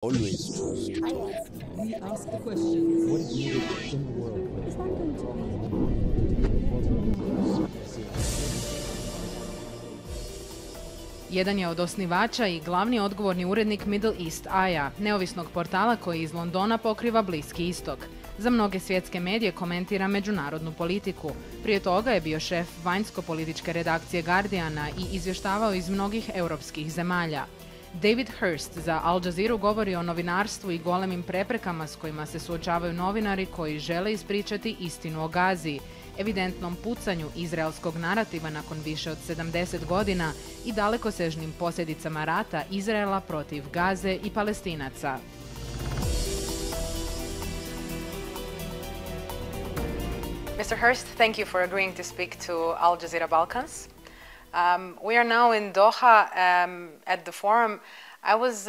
Always trust. We ask the questions. What is needed in the world? Is that going to be? Jedan je od osnivača i glavni odgovorni urednik Middle East Aya, neovisnog portala koji iz Londona pokriva Bliski Istok. Za mnoge svjetske medije komentira međunarodnu politiku. Prije toga je bio šef vanjskopolitičke redakcije Guardiana i izvještavao iz mnogih europskih zemalja. David Hearst za Al Jazeeru govori o novinarstvu i golemim preprekama s kojima se suočavaju novinari koji žele ispričati istinu o Gazi, evidentnom pucanju izraelskog narativa nakon više od 70 godina i dalekosežnim posljedicama rata Izraela protiv Gaze i Palestinaca. Mr. Hearst, thank you for agreeing to speak to Al Jazeera Balkans. We are now in Doha at the forum. I was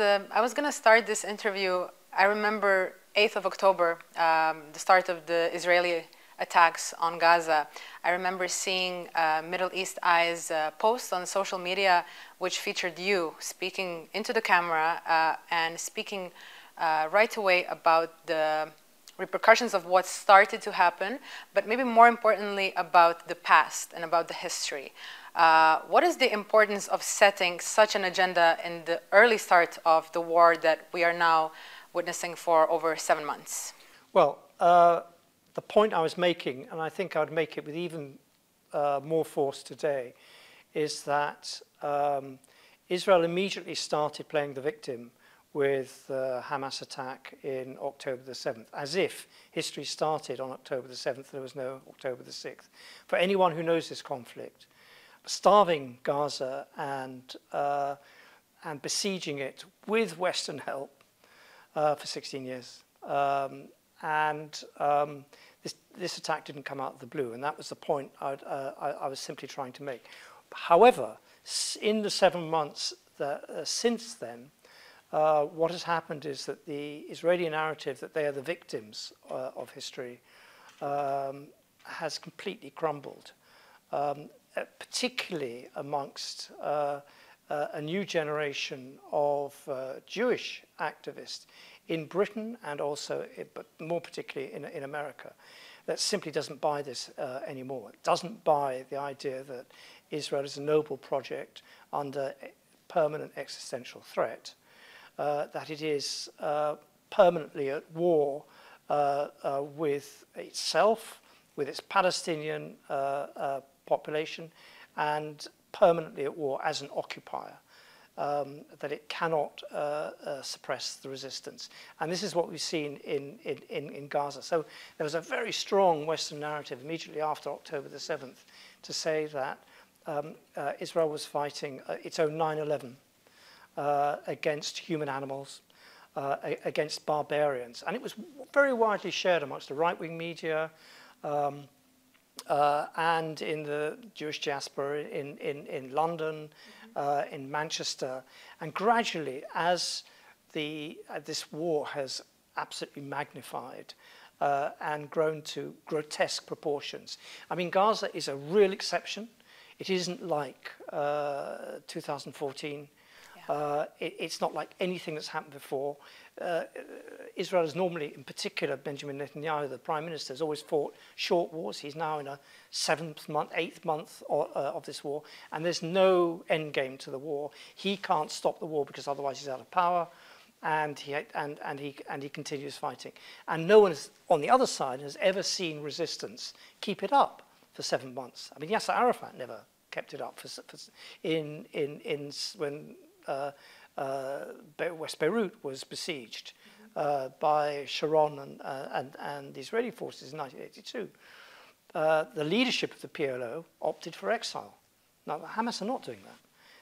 going to start this interview. I remember 8th of October, the start of the Israeli attacks on Gaza. I remember seeing Middle East Eye's post on social media which featured you speaking into the camera and speaking right away about the repercussions of what started to happen, but maybe more importantly about the past and about the history. What is the importance of setting such an agenda in the early start of the war that we are now witnessing for over 7 months? Well, the point I was making, and I think I would make it with even more force today, is that Israel immediately started playing the victim with the Hamas attack in October the 7th, as if history started on October the 7th, there was no October the 6th. For anyone who knows this conflict, starving Gaza and besieging it with Western help for 16 years. This attack didn't come out of the blue, and that was the point I was simply trying to make. However, in the 7 months since then, what has happened is that the Israeli narrative that they are the victims of history has completely crumbled, particularly amongst a new generation of Jewish activists in Britain and also, but more particularly in America, that simply doesn't buy this anymore. It doesn't buy the idea that Israel is a noble project under permanent existential threat, that it is permanently at war with itself, with its Palestinian population, and permanently at war as an occupier, that it cannot suppress the resistance. And this is what we've seen in Gaza. So there was a very strong Western narrative immediately after October the 7th to say that Israel was fighting its own 9/11 against human animals, against barbarians. And it was very widely shared amongst the right-wing media and in the Jewish diaspora in London, in Manchester. And gradually, as this war has absolutely magnified and grown to grotesque proportions. I mean, Gaza is a real exception. It isn't like 2014. It's not like anything that's happened before. Israel has normally, in particular, Benjamin Netanyahu, the prime minister, has always fought short wars. He's now in a 7th month, 8th month of this war, and there's no end game to the war. He can't stop the war because otherwise he's out of power, and he continues fighting. And no one on the other side has ever seen resistance keep it up for 7 months. I mean, Yasser Arafat never kept it up when West Beirut was besieged by Sharon and the Israeli forces in 1982. The leadership of the PLO opted for exile. Now, the Hamas are not doing that.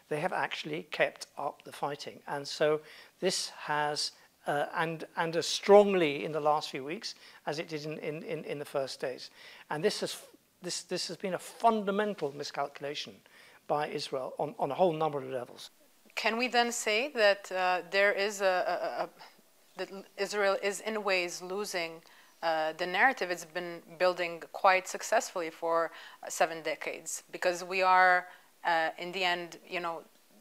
They have actually kept up the fighting. And so this has, and as strongly in the last few weeks as it did in the first days. And this has been a fundamental miscalculation by Israel on a whole number of levels. Can we then say that that Israel is in ways losing the narrative it's been building quite successfully for 7 decades? Because we are, in the end,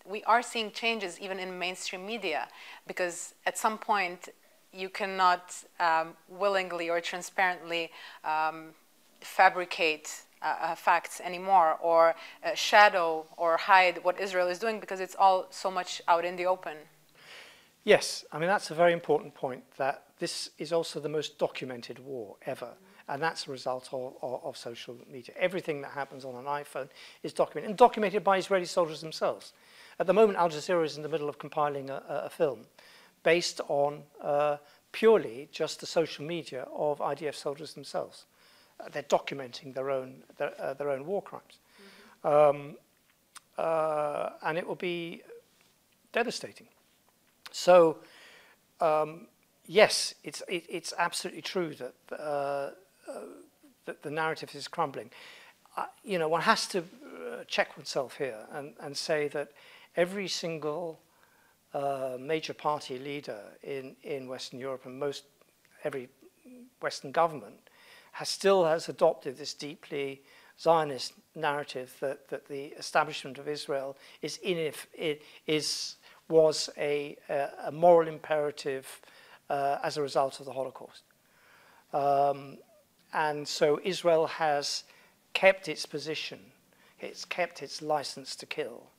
we are seeing changes even in mainstream media, because at some point you cannot willingly or transparently fabricate facts anymore, or shadow or hide what Israel is doing, because it's all so much out in the open. Yes, I mean, that's a very important point, that this is also the most documented war ever. And that's a result of social media. Everything that happens on an iPhone is documented, and documented by Israeli soldiers themselves. At the moment, Al Jazeera is in the middle of compiling a film based on purely just the social media of IDF soldiers themselves. They're documenting their own war crimes. And it will be devastating. So, yes, it's absolutely true that that the narrative is crumbling. You know, one has to check oneself here and say that every single major party leader in Western Europe, and every Western government still has adopted this deeply Zionist narrative that the establishment of Israel was a moral imperative as a result of the Holocaust. And so Israel has kept its position, it's kept its license to kill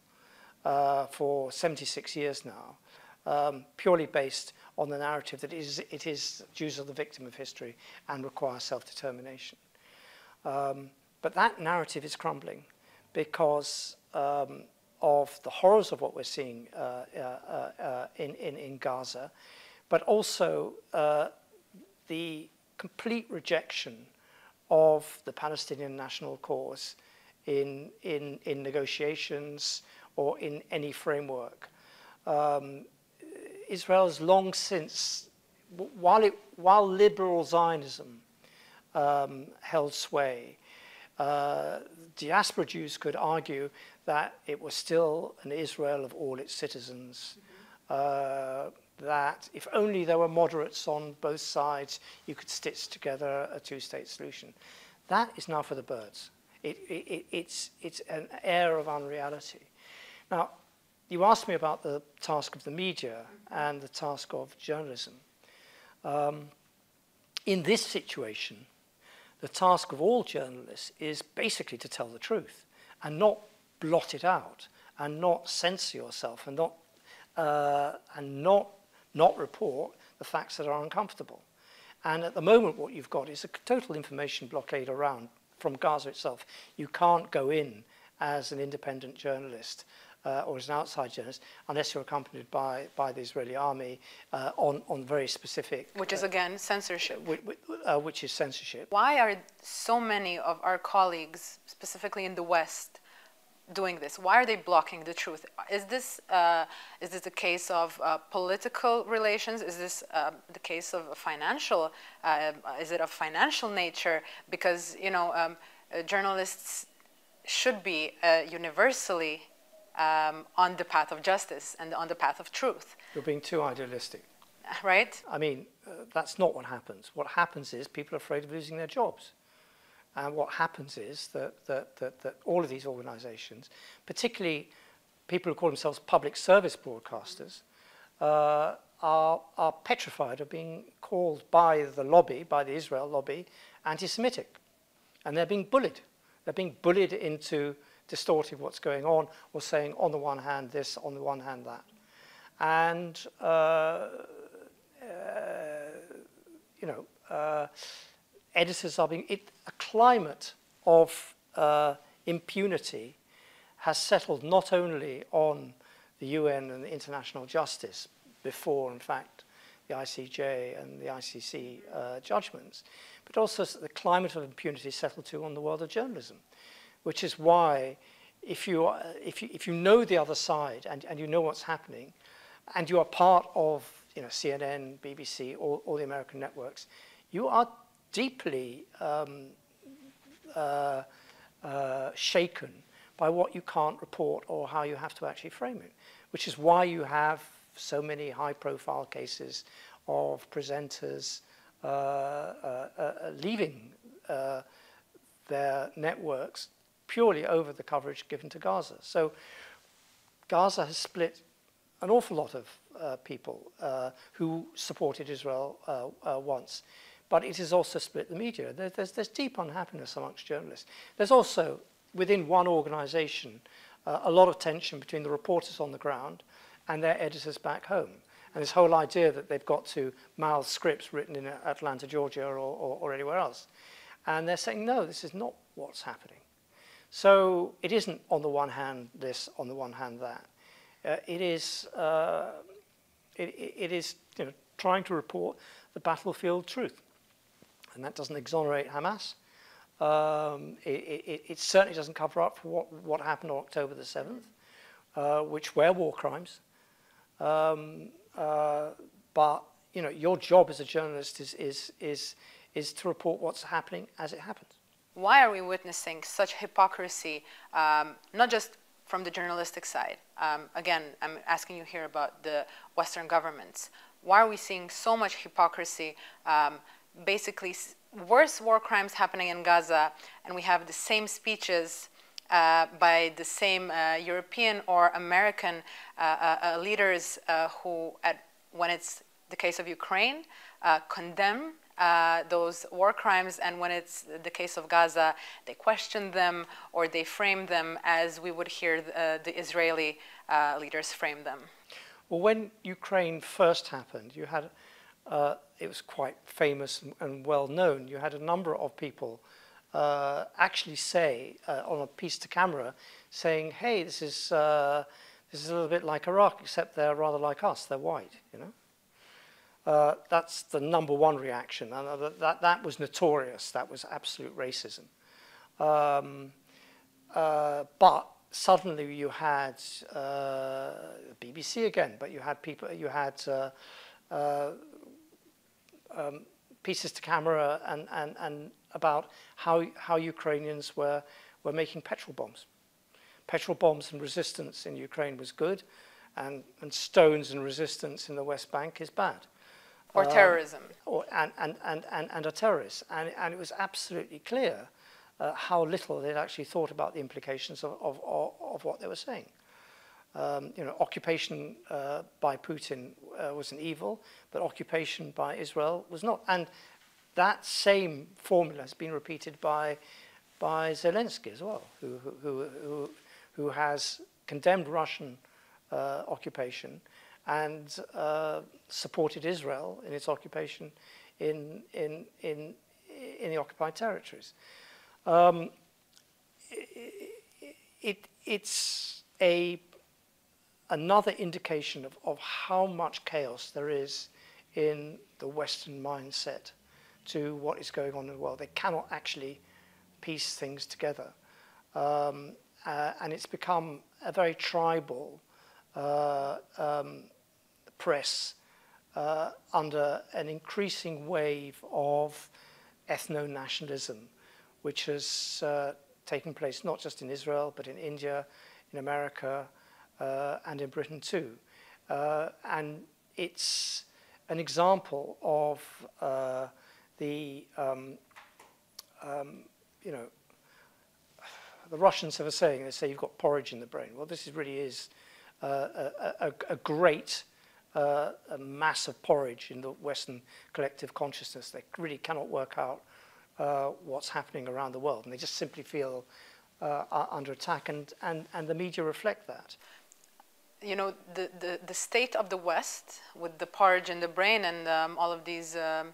for 76 years now, purely based on the narrative that Jews are the victim of history and require self-determination. But that narrative is crumbling because of the horrors of what we're seeing in Gaza, but also the complete rejection of the Palestinian national cause in negotiations or in any framework. Israel has long since, while liberal Zionism held sway, diaspora Jews could argue that it was still an Israel of all its citizens, that if only there were moderates on both sides, you could stitch together a two-state solution. That is now for the birds. It's an air of unreality. Now, you asked me about the task of the media and the task of journalism. In this situation, the task of all journalists is basically to tell the truth and not blot it out and not censor yourself and not report the facts that are uncomfortable. And at the moment, what you've got is a total information blockade around from Gaza itself. You can't go in as an independent journalist or as an outside journalist unless you're accompanied by the Israeli army on very specific... Which is, again, censorship. Which is censorship. Why are so many of our colleagues, specifically in the West, doing this? Why are they blocking the truth? Is this a case of political relations? Is this the case of financial? Is it of financial nature? Because, you know, journalists should be universally on the path of justice and on the path of truth. You're being too idealistic. Right? I mean, that's not what happens. What happens is people are afraid of losing their jobs. And what happens is that all of these organizations, particularly people who call themselves public service broadcasters, are petrified of being called by the lobby, by the Israel lobby, anti-Semitic. And they're being bullied. They're being bullied into distorting what's going on, or saying on the one hand this, on the one hand that. And, you know, editors are being... a climate of impunity has settled not only on the UN and the international justice before, in fact, the ICJ and the ICC judgments, but also the climate of impunity settled too on the world of journalism, which is why if you know the other side and you know what's happening, and you are part of, you know, CNN, BBC, all the American networks, you are deeply shaken by what you can't report or how you have to actually frame it, which is why you have so many high-profile cases of presenters leaving their networks purely over the coverage given to Gaza. So Gaza has split an awful lot of people who supported Israel once, but it has also split the media. There's deep unhappiness amongst journalists. There's also, within one organization, a lot of tension between the reporters on the ground and their editors back home. And this whole idea that they've got to mouth scripts written in Atlanta, Georgia, or anywhere else. And they're saying, no, this is not what's happening. So it isn't on the one hand this, on the one hand that. It is trying to report the battlefield truth. And that doesn't exonerate Hamas. It certainly doesn't cover up for what happened on October the 7th, which were war crimes. But your job as a journalist is to report what's happening as it happens. Why are we witnessing such hypocrisy, not just from the journalistic side? Again, I'm asking you here about the Western governments. Why are we seeing so much hypocrisy? Basically, worse war crimes happening in Gaza, and we have the same speeches by the same European or American leaders who, when it's the case of Ukraine, condemn those war crimes, and when it's the case of Gaza, they question them or they frame them as we would hear the Israeli leaders frame them. Well, when Ukraine first happened, you had, it was quite famous and well known, you had a number of people actually say on a piece to camera, saying, "Hey, this is a little bit like Iraq, except they're rather like us. They're white." That's the number one reaction, and that was notorious. That was absolute racism. But suddenly you had BBC again, but you had people, you had pieces to camera and about how Ukrainians were making petrol bombs. Petrol bombs and resistance in Ukraine was good, and stones and resistance in the West Bank is bad. Or terrorism. And a terrorist. And it was absolutely clear how little they'd actually thought about the implications of what they were saying. Occupation by Putin was an evil, but occupation by Israel was not. And that same formula has been repeated by Zelensky as well, who has condemned Russian occupation and supported Israel in its occupation in the occupied territories. It's another indication of how much chaos there is in the Western mindset to what is going on in the world. They cannot actually piece things together. And it's become a very tribal press under an increasing wave of ethno-nationalism, which has taken place not just in Israel, but in India, in America, and in Britain too. And it's an example of the Russians have a saying, they say you've got porridge in the brain. Well, this really is a great mass of porridge in the Western collective consciousness. They really cannot work out what's happening around the world, and they just simply feel under attack, and the media reflect that. The state of the West, with the porridge in the brain and all of these, all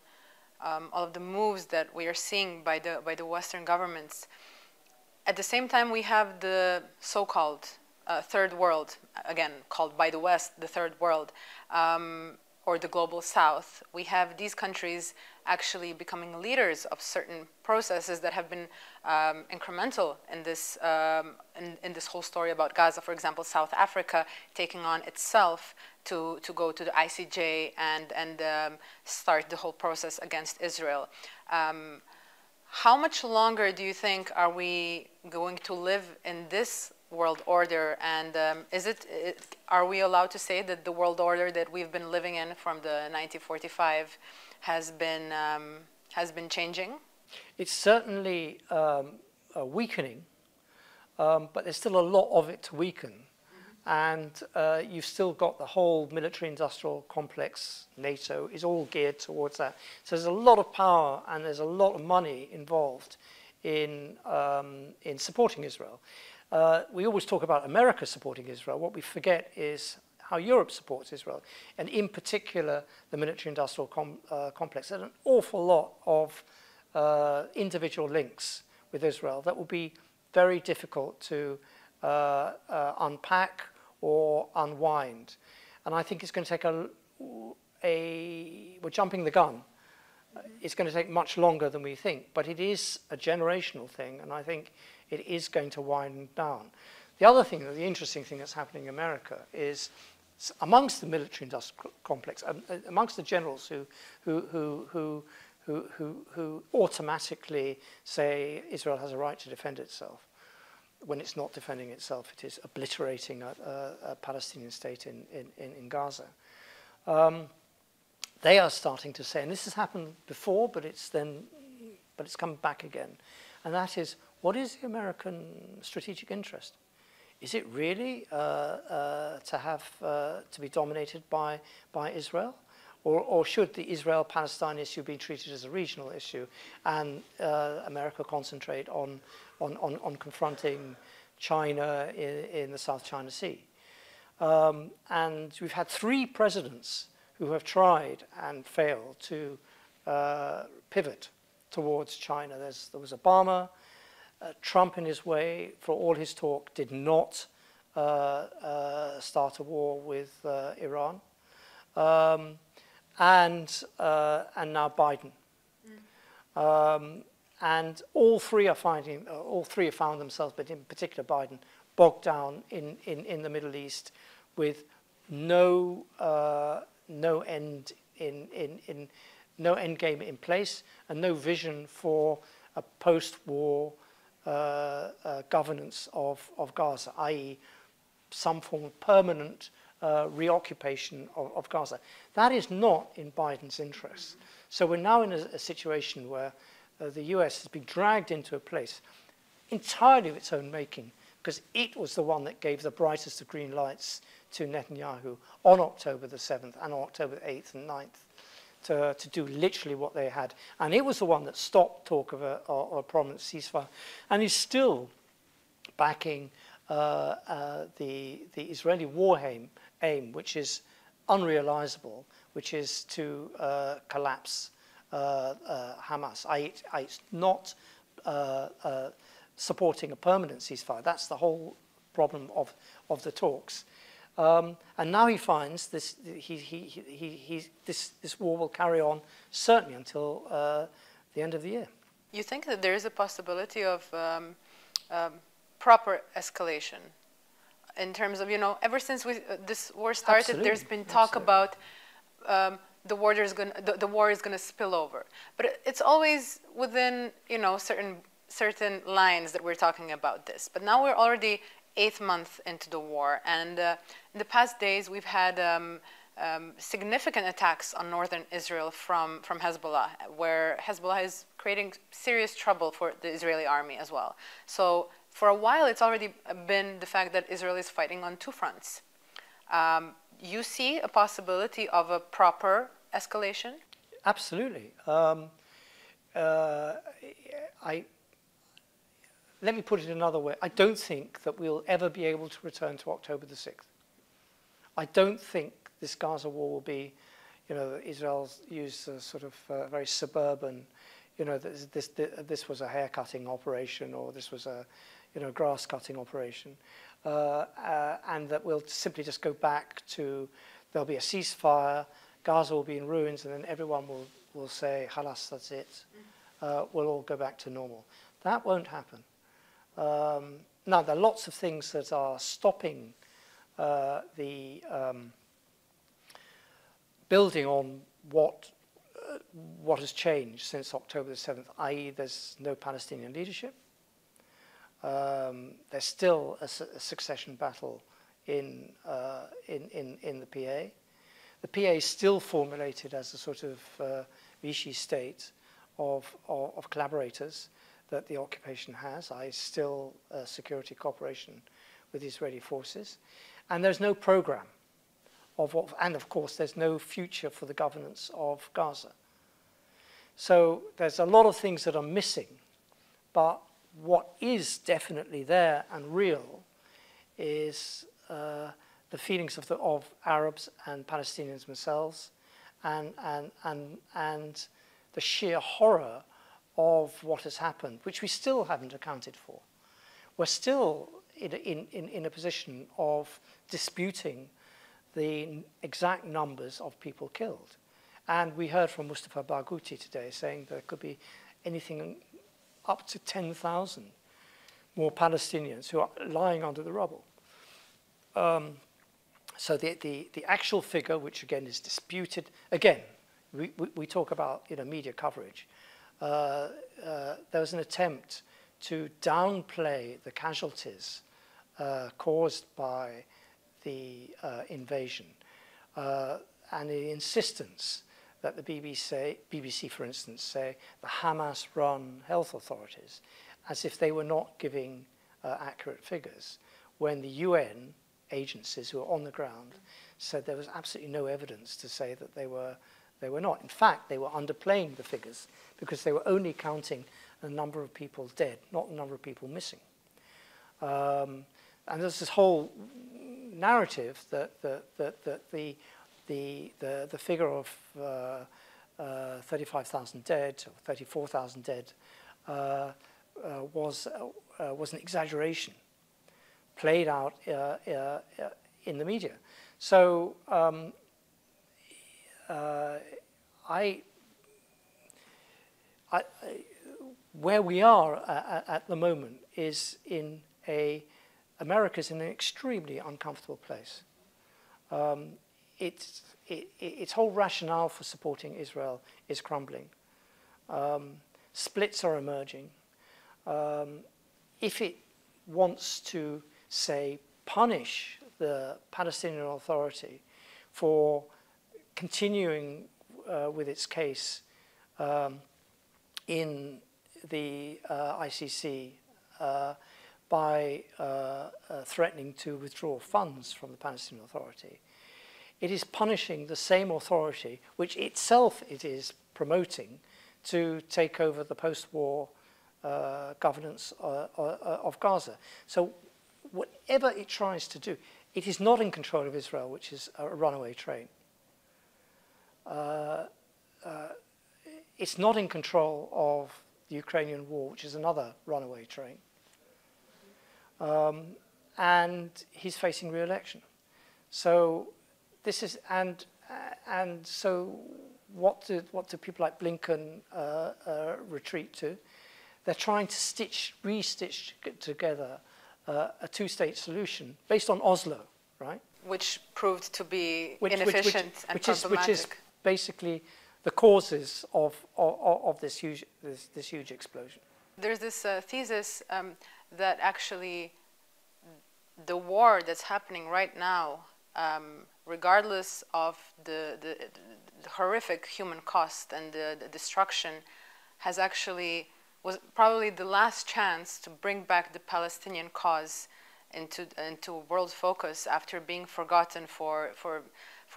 of the moves that we are seeing by the Western governments. At the same time, we have the so-called third world, again called by the West the third world, or the global South. We have these countries actually becoming leaders of certain processes that have been incremental in this in this whole story about Gaza. For example, South Africa taking on itself to go to the ICJ and start the whole process against Israel. How much longer do you think are we going to live in this world order, and are we allowed to say that the world order that we've been living in from the 1945 has been changing? It's certainly weakening, but there's still a lot of it to weaken. And you've still got the whole military-industrial complex, NATO, is all geared towards that. So there's a lot of power and there's a lot of money involved in supporting Israel. We always talk about America supporting Israel. What we forget is how Europe supports Israel, and in particular the military-industrial complex. There's an awful lot of individual links with Israel that will be very difficult to unpack or unwind. And I think it's going to take we're jumping the gun. It's going to take much longer than we think, but it is a generational thing, and I think it is going to wind down. The other thing, the interesting thing that's happening in America is amongst the military-industrial complex, amongst the generals who automatically say Israel has a right to defend itself, when it's not defending itself, it is obliterating a Palestinian state in Gaza. They are starting to say, and this has happened before, but it's come back again, and that is, what is the American strategic interest? Is it really to be dominated by Israel? Or should the Israel-Palestine issue be treated as a regional issue and America concentrate on confronting China in the South China Sea? And we've had 3 presidents who have tried and failed to pivot towards China. There was Obama. Trump, in his way, for all his talk, did not start a war with Iran. And now Biden. And all three have found themselves, but in particular Biden, bogged down in the Middle East with no end game in place and no vision for a post-war governance of Gaza, i.e. some form of permanent reoccupation of Gaza. That is not in Biden's interest. So we're now in a situation where the US has been dragged into a place entirely of its own making, because it was the one that gave the brightest of green lights to Netanyahu on October the 7th and on October the 8th and 9th to do literally what they had. And it was the one that stopped talk of a prominent ceasefire, and is still backing the Israeli war aim, which is unrealizable, which is to collapse Hamas. It's not supporting a permanent ceasefire. That's the whole problem of the talks. And now he finds this war will carry on certainly until the end of the year. You think that there is a possibility of proper escalation in terms of, ever since this war started, Absolutely. There's been talk about the war is going to spill over, but it's always within certain lines that we're talking about this. But now we're already 8th month into the war, and in the past days we've had significant attacks on northern Israel from Hezbollah, where Hezbollah is creating serious trouble for the Israeli army as well. So for a while it's already been the fact that Israel is fighting on 2 fronts. You see a possibility of a proper escalation? Absolutely. Let me put it another way. I don't think that we'll ever be able to return to October the 6th. I don't think this Gaza war will be, Israel's used a sort of very suburban, this was a hair-cutting operation, or this was a, grass-cutting operation, and that we'll simply just go back to, there'll be a ceasefire, Gaza will be in ruins, and then everyone will say, halas, that's it. We'll all go back to normal. That won't happen. Now, there are lots of things that are stopping the building on what has changed since October the 7th, i.e. there's no Palestinian leadership. There's still a succession battle in the PA. The PA is still formulated as a sort of Vichy state of collaborators that the occupation has. Still security cooperation with Israeli forces. And there's no program and of course there's no future for the governance of Gaza. So there's a lot of things that are missing, but what is definitely there and real is the feelings of Arabs and Palestinians themselves, and the sheer horror of what has happened, which we still haven't accounted for. We're still in a position of disputing the exact numbers of people killed. And we heard from Mustafa Barghouti today saying there could be anything up to 10,000 more Palestinians who are lying under the rubble. So the actual figure, which again is disputed, again, we talk about media coverage. There was an attempt to downplay the casualties caused by the invasion, and the insistence that the BBC, for instance, say the Hamas-run health authorities, as if they were not giving accurate figures, when the UN agencies who are on the ground said there was absolutely no evidence to say that they were not. In fact, they were underplaying the figures because they were only counting the number of people dead, not the number of people missing. And there's this whole narrative that the figure of 35,000 dead or 34,000 dead was an exaggeration played out in the media. So where we are at the moment is America's in an extremely uncomfortable place. Its whole rationale for supporting Israel is crumbling. Splits are emerging. If it wants to, say, punish the Palestinian Authority for continuing with its case in the ICC by threatening to withdraw funds from the Palestinian Authority, it is punishing the same authority which itself it is promoting to take over the post-war governance of Gaza. So whatever it tries to do, it is not in control of Israel, which is a runaway train. It's not in control of the Ukrainian war, which is another runaway train. And he's facing re-election. So this is, and so what do people like Blinken retreat to? They're trying to re-stitch together a two-state solution based on Oslo, right? Which proved to be inefficient and problematic. Which is basically the causes of this huge explosion. There's this thesis that actually the war that's happening right now, regardless of the horrific human cost and the destruction, was probably the last chance to bring back the Palestinian cause into world focus after being forgotten for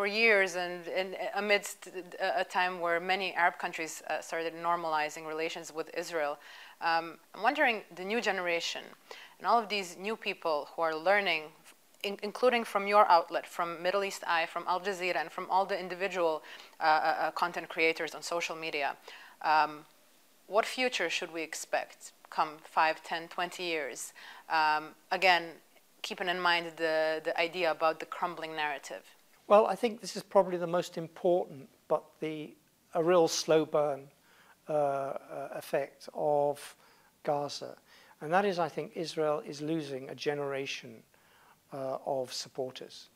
years, and amidst a time where many Arab countries started normalizing relations with Israel. I'm wondering, the new generation and all of these new people who are learning, including from your outlet, from Middle East Eye, from Al Jazeera, and from all the individual content creators on social media, what future should we expect come 5, 10, 20 years? Again, keeping in mind the idea about the crumbling narrative. Well, I think this is probably the most important, but a real slow burn effect of Gaza. And that is, I think, Israel is losing a generation of supporters,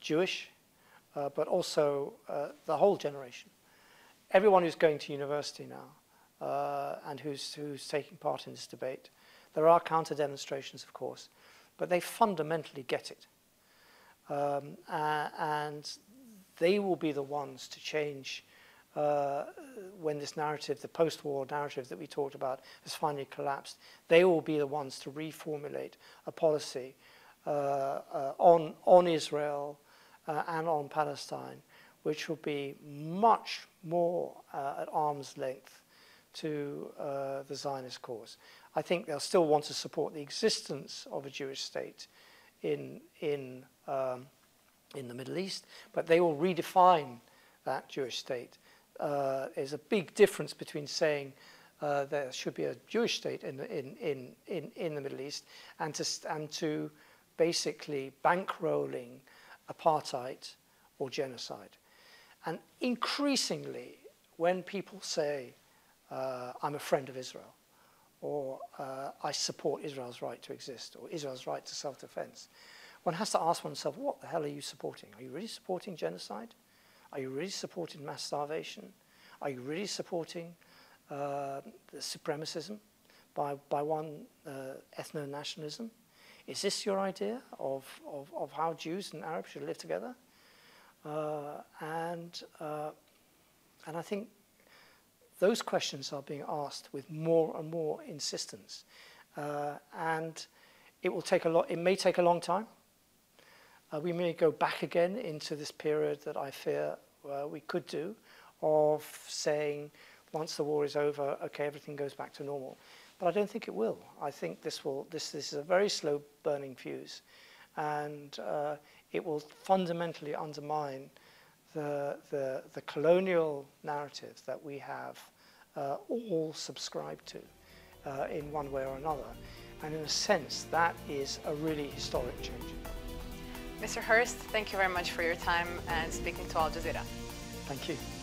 Jewish, but also the whole generation. Everyone who's going to university now and who's taking part in this debate. There are counter demonstrations, of course, but they fundamentally get it. And they will be the ones to change when this narrative, the post-war narrative that we talked about, has finally collapsed. They will be the ones to reformulate a policy on Israel and on Palestine, which will be much more at arm's length to the Zionist cause. I think they'll still want to support the existence of a Jewish state in the Middle East, but they will redefine that Jewish state. There's a big difference between saying there should be a Jewish state in the Middle East and to basically bankrolling apartheid or genocide. And increasingly, when people say, I'm a friend of Israel, or I support Israel's right to exist, or Israel's right to self-defense, one has to ask oneself, what the hell are you supporting? Are you really supporting genocide? Are you really supporting mass starvation? Are you really supporting the supremacism by one ethno-nationalism? Is this your idea of how Jews and Arabs should live together? And I think those questions are being asked with more and more insistence, and it will take a lot. It may take a long time. We may go back again into this period that I fear we could do, of saying once the war is over, okay, everything goes back to normal. But I don't think it will. I think this is a very slow burning fuse, and it will fundamentally undermine the colonial narrative that we have all subscribed to in one way or another. And in a sense, that is a really historic change. Mr. Hearst, thank you very much for your time and speaking to Al Jazeera. Thank you.